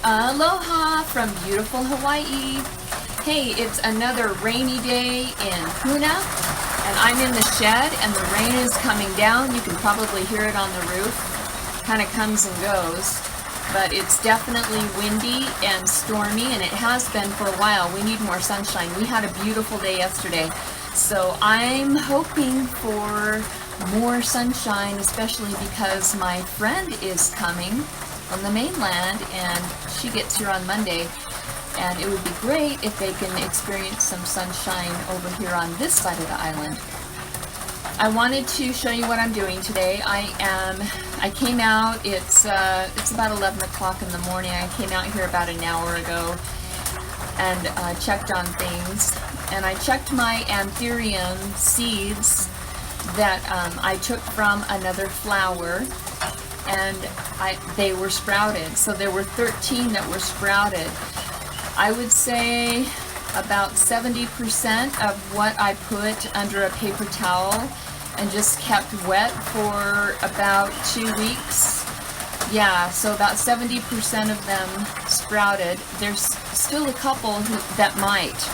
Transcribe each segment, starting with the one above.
Aloha from beautiful Hawaii. Hey, it's another rainy day in Puna, and I'm in the shed and the rain is coming down. You can probably hear it on the roof. Kind of comes and goes, but it's definitely windy and stormy, and it has been for a while. We need more sunshine. We had a beautiful day yesterday, so I'm hoping for more sunshine, especially because my friend is coming from the mainland and she gets here on Monday, and it would be great if they can experience some sunshine over here on this side of the island. I wanted to show you what I'm doing today. I came out, it's about 11 o'clock in the morning. I came out here about an hour ago and checked on things, and I checked my Anthurium seeds that I took from another flower, and they were sprouted. So there were 13 that were sprouted. I would say about 70% of what I put under a paper towel and just kept wet for about 2 weeks. Yeah, so about 70% of them sprouted. There's still a couple that might.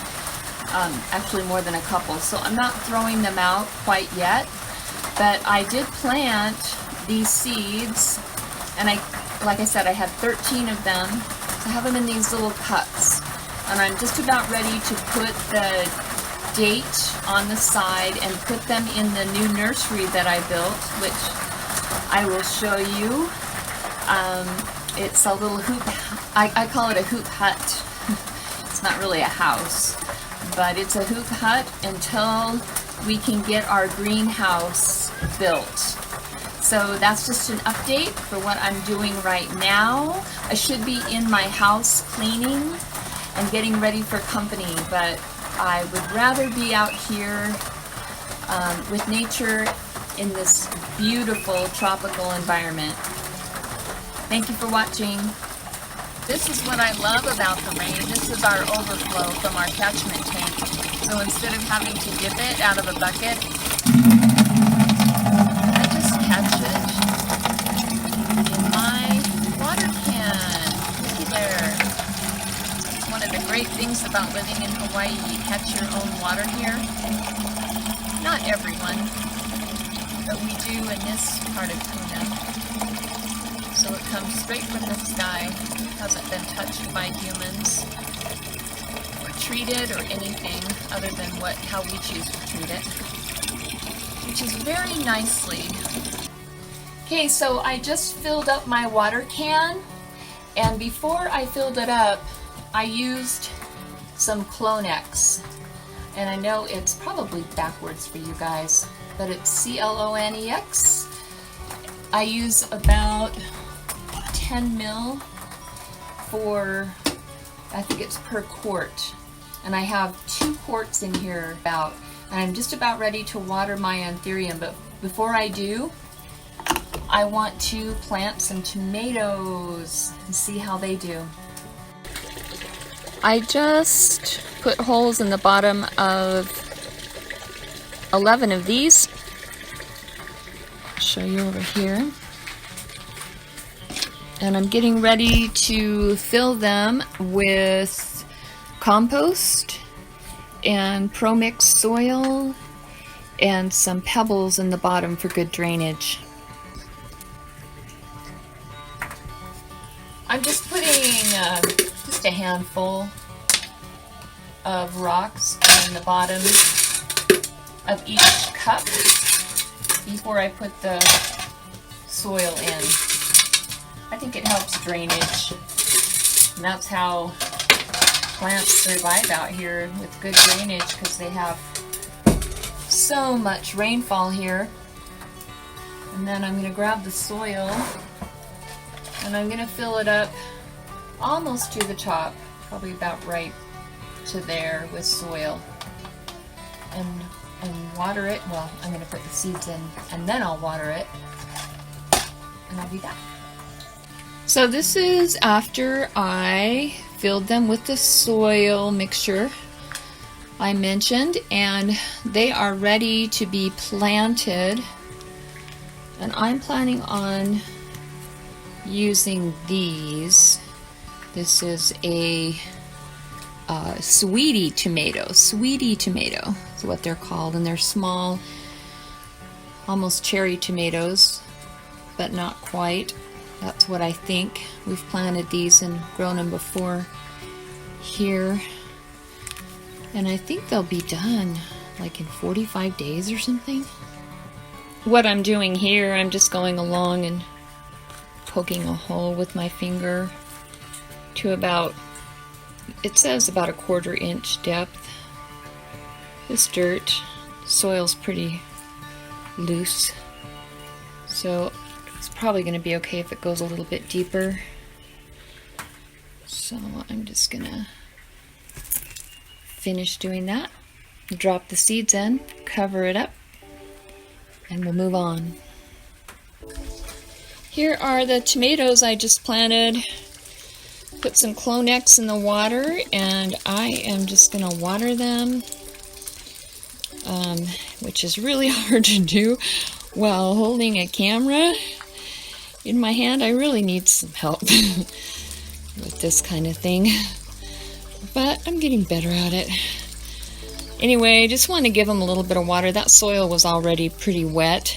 Actually more than a couple, so I'm not throwing them out quite yet, but I did plant these seeds, and like I said, I had 13 of them. So I have them in these little cups, and I'm just about ready to put the date on the side and put them in the new nursery that I built, which I will show you. It's a little hoop, I call it a hoop hut. It's not really a house, but it's a hoop hut until we can get our greenhouse built. So that's just an update for what I'm doing right now. I should be in my house cleaning and getting ready for company, but I would rather be out here with nature in this beautiful tropical environment. Thank you for watching. This is what I love about the rain. This is our overflow from our catchment tank. So instead of having to dip it out of a bucket, I just catch it in my water can. Looky there. It's one of the great things about living in Hawaii. You catch your own water here. Not everyone, but we do in this part of Puna. So it comes straight from the sky. Hasn't been touched by humans or treated or anything other than how we choose to treat it, which is very nicely. Okay, so I just filled up my water can, and before I filled it up, I used some Clonex, and I know it's probably backwards for you guys, but it's C-L-O-N-E-X. I use about 10 mil for, I think it's per quart, and I have 2 quarts in here and I'm just about ready to water my Anthurium, but before I do, I want to plant some tomatoes and see how they do. I just put holes in the bottom of 11 of these. I'll show you over here. And I'm getting ready to fill them with compost and pro-mix soil and some pebbles in the bottom for good drainage. I'm just putting just a handful of rocks in the bottom of each cup before I put the soil in. I think it helps drainage, and that's how plants survive out here, with good drainage, because they have so much rainfall here. And then I'm going to grab the soil and I'm going to fill it up almost to the top, probably about right to there, with soil, and water it. Well, I'm going to put the seeds in and then I'll water it, and I'll be back. So this is after I filled them with the soil mixture I mentioned, and they are ready to be planted. And I'm planning on using these. This is a sweetie tomato. Sweetie tomato is what they're called, and they're small, almost cherry tomatoes, but not quite. That's what I think. We've planted these and grown them before here, and I think they'll be done like in 45 days or something. What I'm doing here, I'm just going along and poking a hole with my finger to about, it says about a 1/4 inch depth. This dirt, soil's pretty loose, so it's probably going to be okay if it goes a little bit deeper. So I'm just going to finish doing that, drop the seeds in, cover it up, and we'll move on. Here are the tomatoes I just planted. Put some Clonex in the water, and I am just going to water them, which is really hard to do while holding a camera in my hand. I really need some help with this kind of thing, but I'm getting better at it. Anyway, just want to give them a little bit of water. That soil was already pretty wet,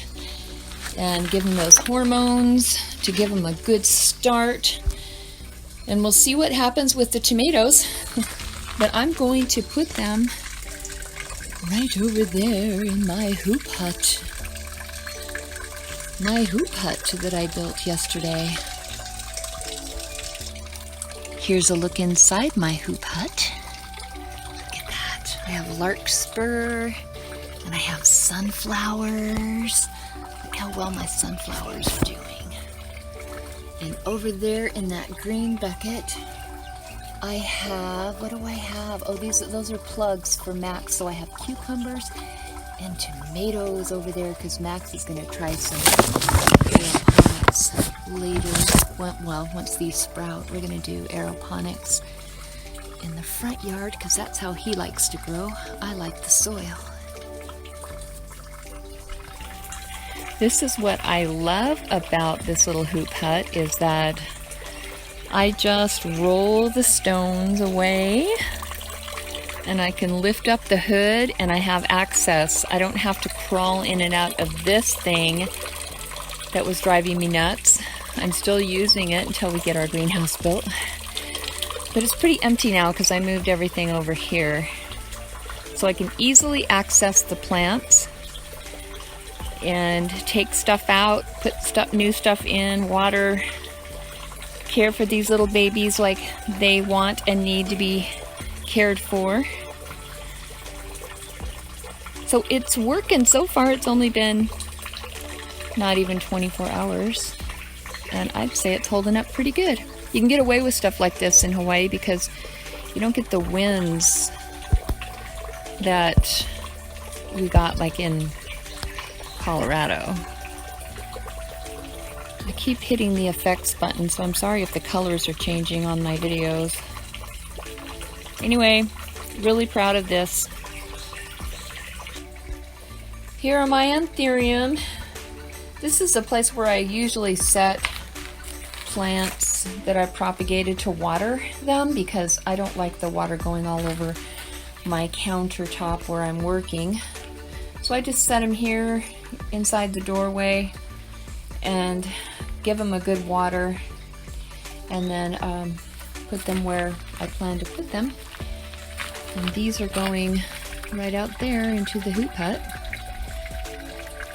and give them those hormones to give them a good start. And we'll see what happens with the tomatoes. But I'm going to put them right over there in my hoop hut. My hoop hut that I built yesterday. Here's a look inside my hoop hut. Look at that. I have larkspur, and I have sunflowers. Look how well my sunflowers are doing. And over there in that green bucket, I have, what do I have? Oh, those are plugs for Max. So I have cucumbers and tomatoes over there because Max is going to try some aeroponics later. Well, once these sprout, we're going to do aeroponics in the front yard because that's how he likes to grow. I like the soil. This is what I love about this little hoop hut, is that I just roll the stones away and I can lift up the hood and I have access. I don't have to crawl in and out of this thing that was driving me nuts. I'm still using it until we get our greenhouse built. But it's pretty empty now because I moved everything over here. So I can easily access the plants and take stuff out, put new stuff in, water, care for these little babies like they want and need to be cared for. So it's working so far. It's only been not even 24 hours, and I'd say it's holding up pretty good. You can get away with stuff like this in Hawaii because you don't get the winds that we got like in Colorado. I keep hitting the effects button, so I'm sorry if the colors are changing on my videos. Anyway, really proud of this. Here are my Anthurium. This is a place where I usually set plants that I propagated to water them because I don't like the water going all over my countertop where I'm working. So I just set them here inside the doorway and give them a good water, and then put them where I plan to put them. And these are going right out there into the hoop hut.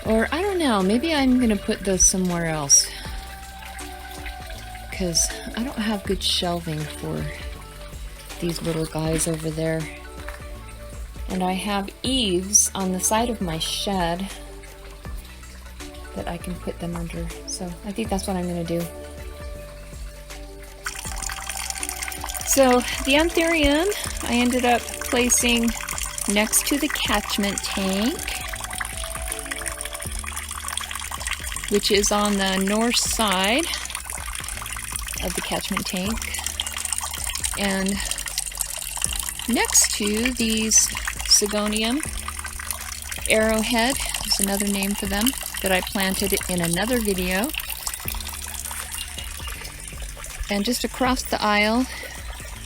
Or I don't know, maybe I'm going to put those somewhere else because I don't have good shelving for these little guys over there. And I have eaves on the side of my shed that I can put them under. So I think that's what I'm going to do. So the Anthurium I ended up placing next to the catchment tank, which is on the north side of the catchment tank. And next to these Sigonium arrowhead is another name for them that I planted in another video. and just across the aisle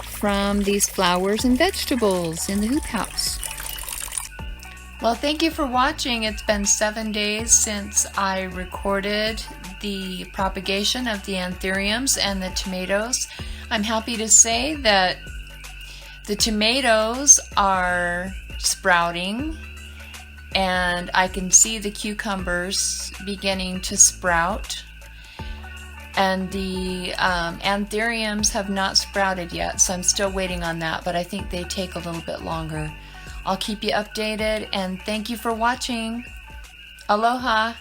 from these flowers and vegetables in the hoop house. Well, thank you for watching. It's been 7 days since I recorded the propagation of the anthuriums and the tomatoes. I'm happy to say that the tomatoes are sprouting, and I can see the cucumbers beginning to sprout. And the anthuriums have not sprouted yet, so I'm still waiting on that, but I think they take a little bit longer. I'll keep you updated, and thank you for watching. Aloha!